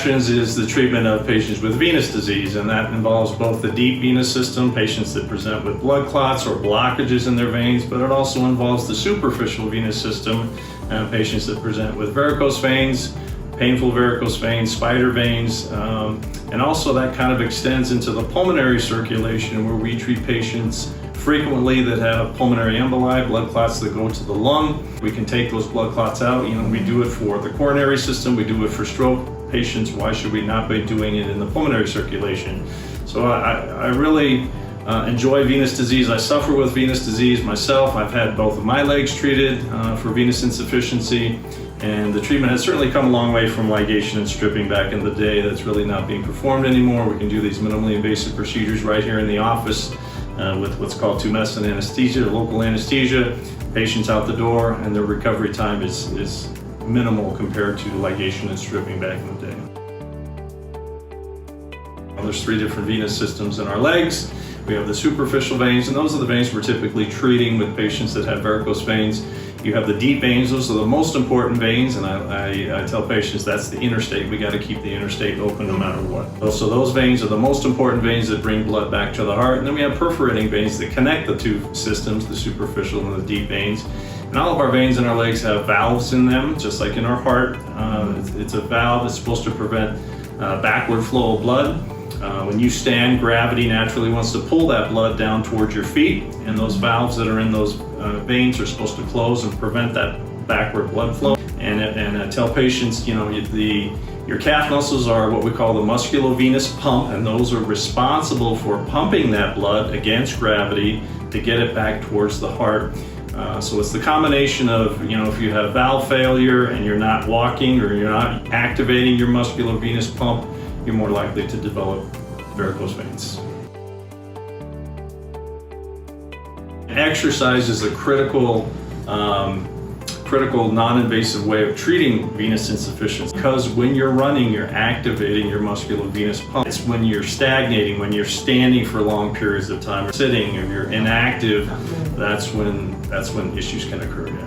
passions is the treatment of patients with venous disease, and that involves both the deep venous system, patients that present with blood clots or blockages in their veins, but it also involves the superficial venous system, patients that present with varicose veins, painful varicose veins, spider veins, and also that kind of extends into the pulmonary circulation, where we treat patients frequently that have pulmonary emboli, blood clots that go to the lung. We can take those blood clots out. We do it for the coronary system, we do it for stroke patients. Why should we not be doing it in the pulmonary circulation? So I really enjoy venous disease. I suffer with venous disease myself. I've had both of my legs treated for venous insufficiency, and the treatment has certainly come a long way from ligation and stripping back in the day. That's really not being performed anymore. We can do these minimally invasive procedures right here in the office with what's called tumescent anesthesia, local anesthesia. Patients out the door, and their recovery time is minimal compared to ligation and stripping back in the day. There's 3 different venous systems in our legs. We have the superficial veins, and those are the veins we're typically treating with patients that have varicose veins. You have the deep veins. Those are the most important veins, and I tell patients that's the interstate. We got to keep the interstate open no matter what. So those veins are the most important veins that bring blood back to the heart. And then we have perforating veins that connect the 2 systems, the superficial and the deep veins. And all of our veins in our legs have valves in them, just like in our heart. It's a valve that's supposed to prevent backward flow of blood. When you stand, gravity naturally wants to pull that blood down towards your feet, and those valves that are in those veins are supposed to close and prevent that backward blood flow. And I tell patients, your calf muscles are what we call the musculovenous pump, and those are responsible for pumping that blood against gravity to get it back towards the heart. So it's the combination of, if you have valve failure and you're not walking or you're not activating your musculovenous pump, you're more likely to develop varicose veins. Exercise is a critical non-invasive way of treating venous insufficiency, because when you're running, you're activating your musculovenous pump. It's when you're stagnating, when you're standing for long periods of time, or sitting, or you're inactive, that's when issues can occur. Yeah.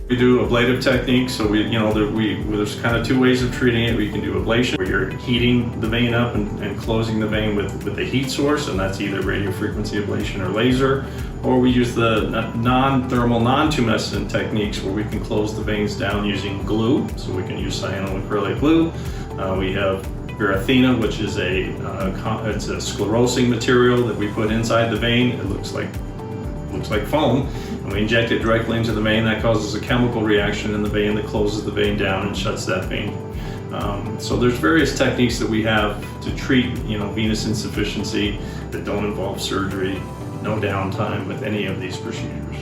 We do ablative techniques, so there's kind of 2 ways of treating it. We can do ablation, where you're heating the vein up and closing the vein with a heat source, and that's either radiofrequency ablation or laser. Or we use the non-thermal, non-tumescent techniques, where we can close the veins down using glue. So we can use cyanoacrylate glue. We have Varithena, which is it's a sclerosing material that we put inside the vein. It looks like foam, and we inject it directly into the vein. That causes a chemical reaction in the vein that closes the vein down and shuts that vein. So there's various techniques that we have to treat venous insufficiency that don't involve surgery, no downtime with any of these procedures.